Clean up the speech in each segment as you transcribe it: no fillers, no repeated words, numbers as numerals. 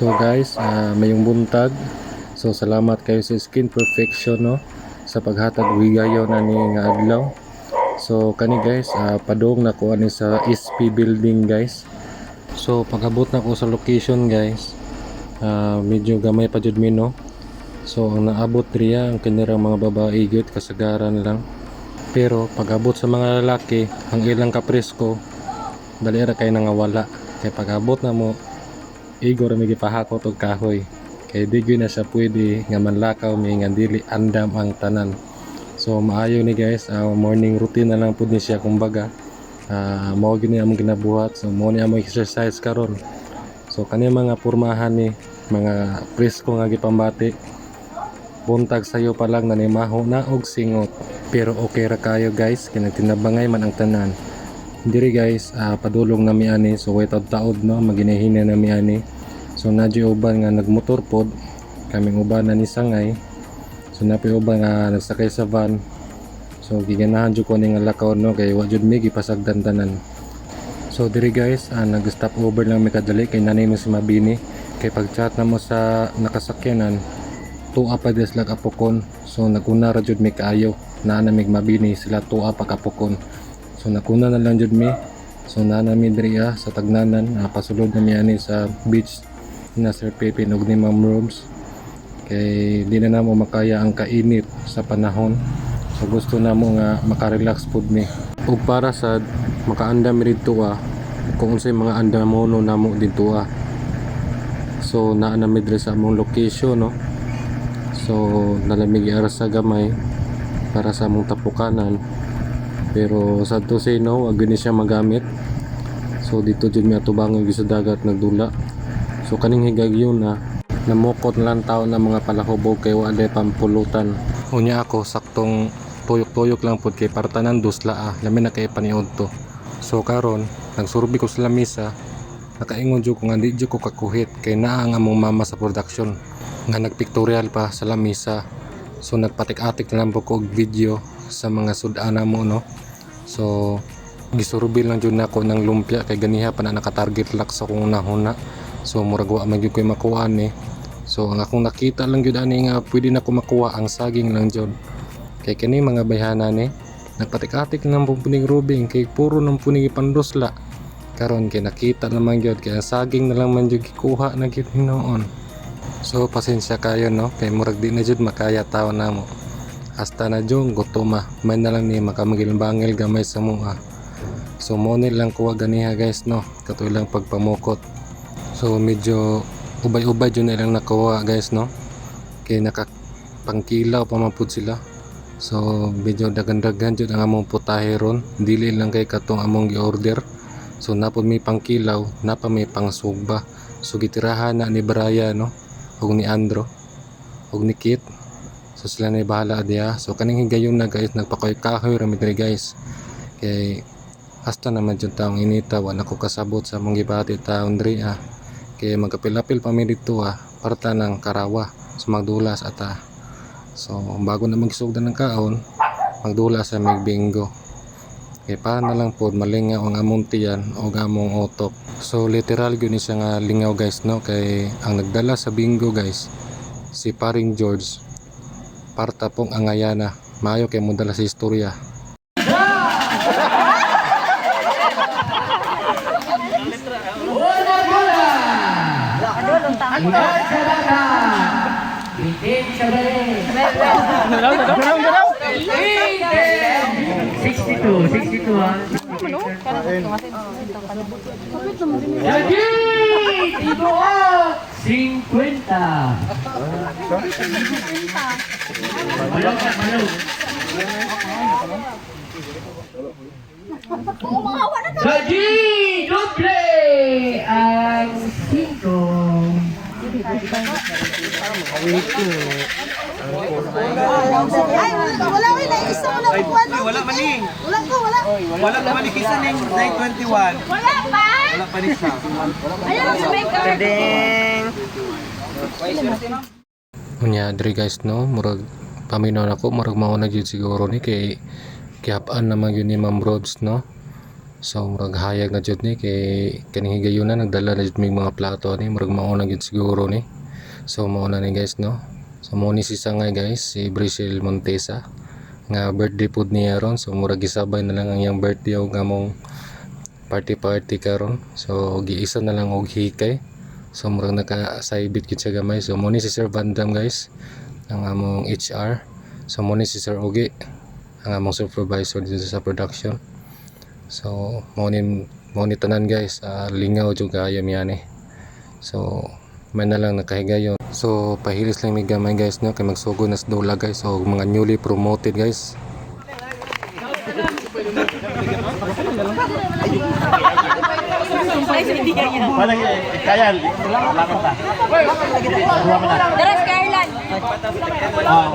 So guys, mayong buntag. So salamat kayo sa Skin Perfection no sa paghatag wigayon ani nga adlaw. So kani guys, padung na ko ani sa SP building guys. So pag-abot na ko sa location guys, medyo gamay pa jud mi no. So ang naabot riya ang kanirang mga babae gyud kasagaran lang. Pero pag-abot sa mga lalaki, ang ilang kapresko dali ra kay nangawala. Kay pag-abot na mo igor may gipahakot og kahoy kay di gyud na siya pwede nga manlakaw mi nga dili andam ang tanan. So maayo ni guys, morning routine na lang pud ni siya kumbaga. Mao gyud ni among ginabuhat. So mao ni among exercise karon. So kani mga pormahan ni mga presko nga gipambati. Buntag sayo pa lang nanimaho na og singot. Pero okay ra kayo guys, kinagtinabangay man ang tanan. Diri guys, padulong nami ani. So way taud-taud no, maginahina nami ani. So nadyo uban nga nagmotor pod, kaming uban na ni sangay. So napi uban nga nagsakay sa van. So giganahan jud ko ning lakaw no kay wa jud mi gipasagdan tanan. So diri guys, nag-stop over lang mi kadali kay nanay mo si Mabini. Kay pag-chat na mo sa nakasakyanan, tuwa pa des lag apokon. So naguna ra jud mi kaayo. Naa na mig Mabini sila tuwa pa kapokon. So nakuna na lang jud mi. So naa mi diri sa tagnanan, pasulod na mi ani sa beach na Sir Pepe ug ni Ma'am Robs. Kay di na namo makaya ang kainit sa panahon. So gusto namo nga makarelax pud mi. Ug para sa makaandam mi didto kung unsay mga andamono namo didto So naa na mi diri sa among location no. So nalamig ara sa gamay para sa among tapukanan. Pero sad to say no, wag ni siya magamit. So dito jud mi atubangan sa dagat nagdula. So kaning higagyon namukot lang taon na mga palahubog kay wala pampulutan. Unya ako saktong tuyok-tuyok lang pud kay partanan dusla lamin na kay paniud to. So karon nagsurbi ko sa lamisa, nakaingon jud ko nga di jud ko kakuhit kay naa ang among mama sa production nga nagpictorial pa sa lamisa. So nagpatik-atik na lang po ko og video sa mga sudana mo no. So gisurbi lang jud nako ng lumpia kay ganiha pa na naka-target lock sa kung nahuna. So murag wa man gyud koy makuha ni. So ang akong nakita lang gyud ani nga pwede na ko makuha ang saging lang jud. Kay kini mga bayhana ni nagpatik-atik nang puning rubing kay puro nang puning ipandusla. Karon kay nakita naman gyud kay ang saging na lang man jud gikuha na gyud hinoon. So pasensya kayo no kay murag di na jud makaya tawo namo. Hasta na jud gutom may na lang ni makamagil-bangil gamay sa mua. So mo ni lang kuha ganiha guys no, katoy lang pagpamukot. So medyo ubay-ubay jud na lang nakuha guys no. Kay nakapangkilaw pa man pud sila. So medyo dagan-dagan jud ang among putahe ron. Dili lang kay katong among gi-order. So napod may pangkilaw, napa may pangsugba. So gitirahan na ni Braya no, ug ni Andro, ug ni Kit. So sila na bahala diya. So kaning higayon na guys, nagpakoy-kahoy ra mi diri guys. Kay hasta naman jud taong inita wala ko kasabot sa among gibati taon diri Kay magkapilapil pa mi dito parta ng Karawa sa magdulas ata. So bago na magsugdan ng kaon, magdulas sa Bingo. Kay para na lang pod malingaw ang among tiyan o among otok. So literal gyud ni siya nga lingaw guys no, kay ang nagdala sa Bingo guys si Paring George. Parta pong angayana, maayo kay mo dala sa istorya. Bitin sa balik. Galaw. 62 Lagi! Ibo 50. Lagi! Doble! Ang 5. Wala maning. Wala pa maning isa ning 921. Wala pa? Wala pa ning isa. Ayun ang sabay ka. Unya diri guys no, murag paminaw nako murag mao na gyud siguro ni kay kihapan naman yun ni Ma'am Robs no. So murag hayag na jud ni kay kaning higayunan nagdala na jud mig mga plato ni murag mao na gyud siguro ni. So mao na ni guys no. So mo ni si Sangay guys, si Brisel Montesa nga birthday pud niya ron. So murag gisabay na lang ang iyang birthday og among party karon. So giisa na lang og hikay. So murag naka-saibit gid siya gamay. So mo ni si Sir Vandam guys, ang among HR. So mo ni si Sir Ogi, ang among supervisor dito sa production. So mo ni tanan guys, lingaw jud kayo miyane. So may na lang nakahigayon. So pahilis lang mi gamay guys no kay magsugod na sa dula guys o mga newly promoted guys. Wala kaya laban ta. Daras Garland.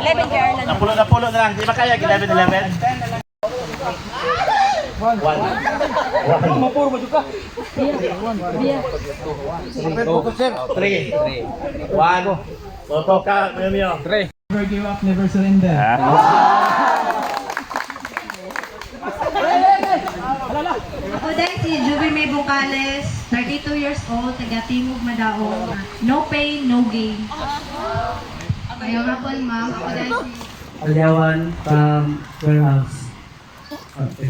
11 Garland. Napulo na lang. Di ba kaya 11-11? Mapuro mo juga. Three. One. Toto ka, Mio. Three. Never give up, never surrender. Ako dahil si Juby May Bucales, 32 years old, taga Timog Madaong. No pain, no gain. Ayaw nga po, ma'am. Ako dahil si... Alyawan from warehouse. Si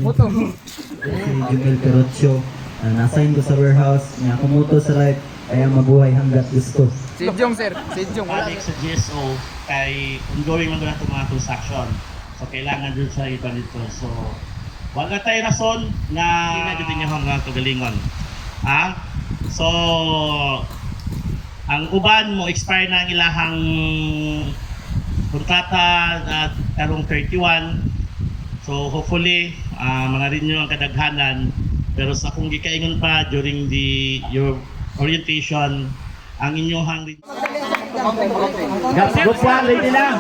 Jumel Caroccio. Na-assign ko sa warehouse. Nga kumuto sa life. Kaya mabuhay hanggat gusto. Balik sa GSO kay ongoing lang na itong mga transaction. So kailangan dun sa iba nito. So wala tayo rason na hindi na dito mga kagalingon. Ha? So ang uban mo expire na ang ilahang kontrata at karong 31. So hopefully mga renew ang kadaghanan. Pero sa kung gikaingon pa during your orientation, ang inyong good one, lady na.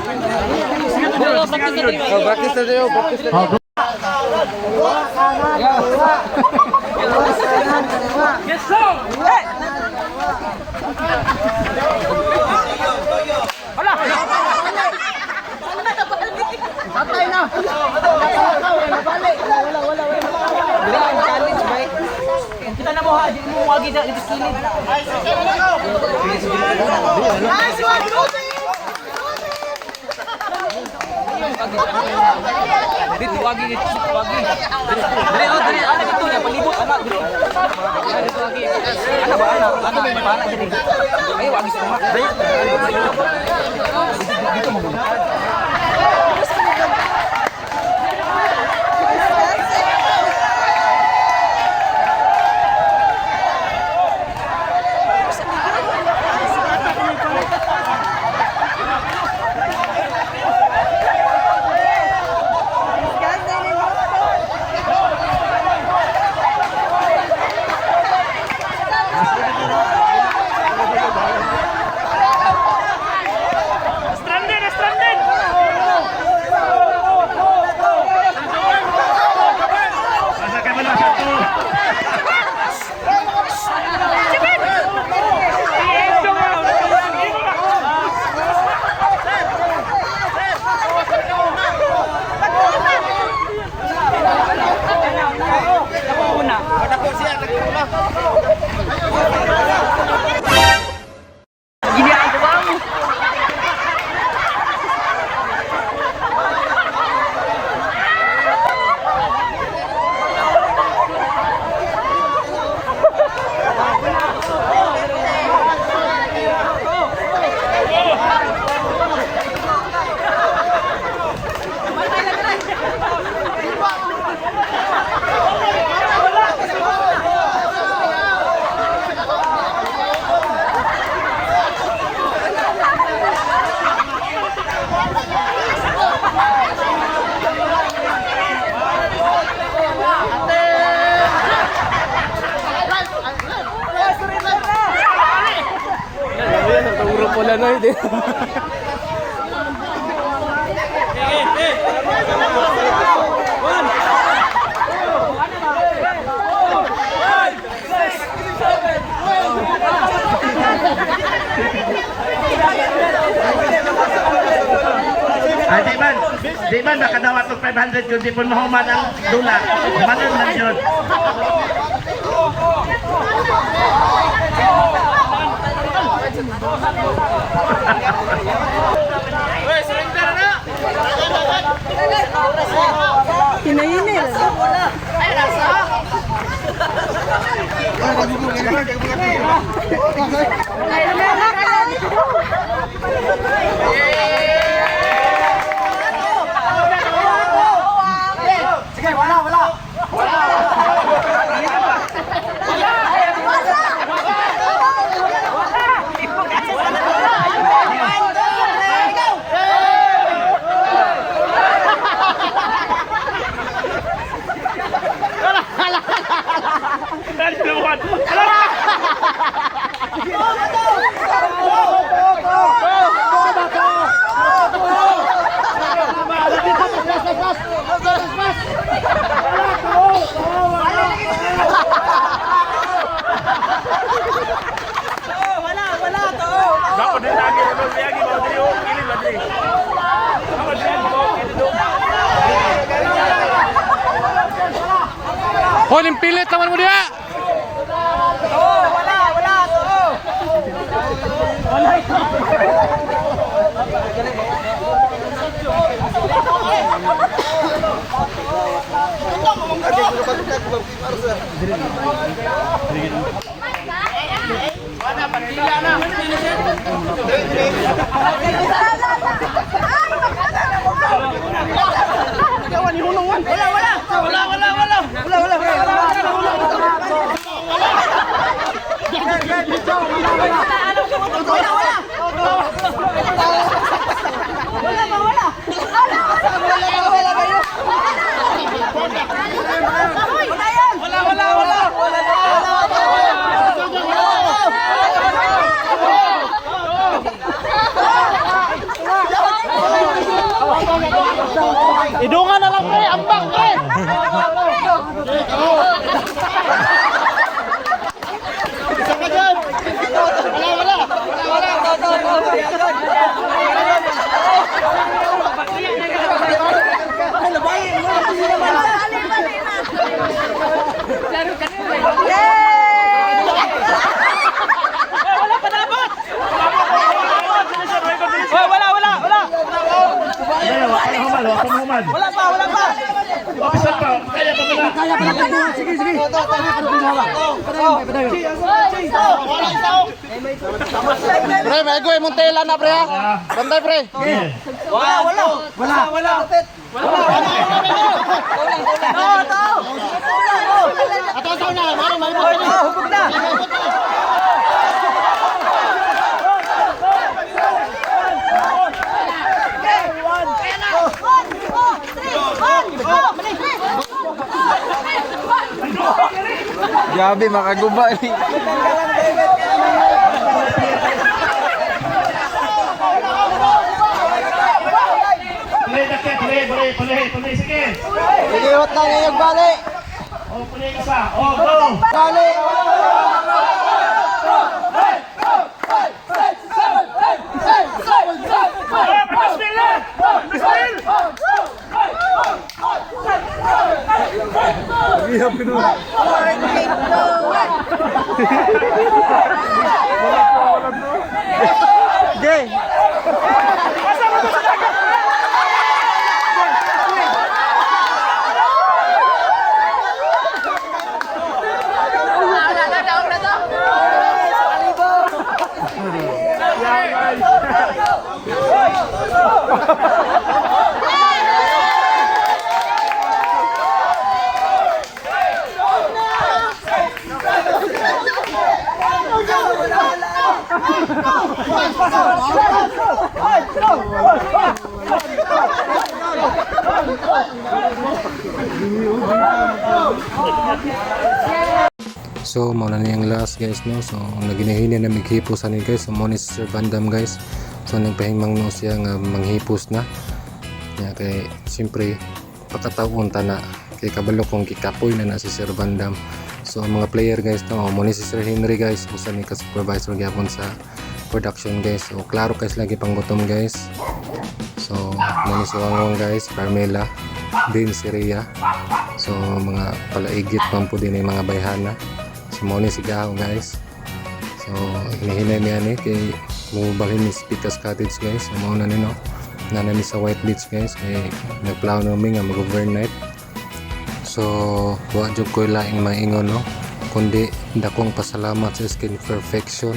Kita na mo ha, di mo wagi sa kilid. Dito wagi dito wagi. Dali ana dito ya palibot ana dito. Dito wagi. Ana ba ana? Ano ba para dito? Ay wagi sa mak. Dito mo. Ate Man, Di man makadawat og 500 yun, di po mahuman ang dula. Manon lang yun. Hoy, limpilit naman mo diya! Idungan na lang pre, ambak pre. Wala pa. Opisan pa. Kaya pa pala. Pre, may goy mong tela na pre ha. Bantay pre. Grabe makaguba ni. Play, sige. Iliwat na niya yung bali. Play ka pa. Go. Bali. So mao na niyang last guys no. So naginihini na mighipos ani guys. So mo ni Sir Bandam guys. So nagpahimang no siya nga manghipos na. Ya kay siyempre pakataon ta na kay kabalo kong kikapoy na si Sir Bandam. So ang mga player guys no mo ni si Sir Henry guys usa ni ka supervisor gyapon sa production guys. So klaro guys lagi pang gutom guys. So muna si Wangwang guys, Carmela, din si Rhea. So mga palaigit man po din yung mga bayhana. So muna si Gaho guys. So hinihinay niya ni kay mubalhin ni Pitas Cottage guys. So mauna ni no. Nanami sa White Beach guys kay nagplano mi nga mag-overnight. So wa jud ko laing maingon no. Kundi dakong pasalamat sa Skin Perfection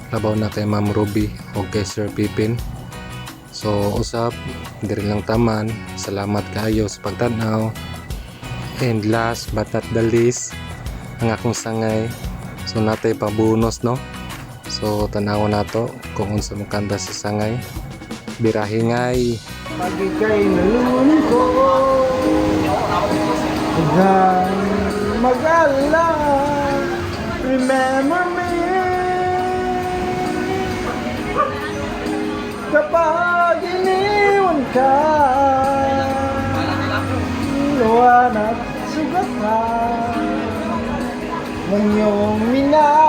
labaw na kay Ma'am Ruby o kay Sir Pipin. So usap diri lang taman, salamat kayo sa pagtanaw. And last but not the least, ang akong sangay, so natay pa bonus no. So tanaw nato kung unsa mo kanta sa sangay. Birahingay Magikay na lungko Huwag mag-alala Remember me Kapag iniwan ka Luwan at sugatan Ng iyong minahal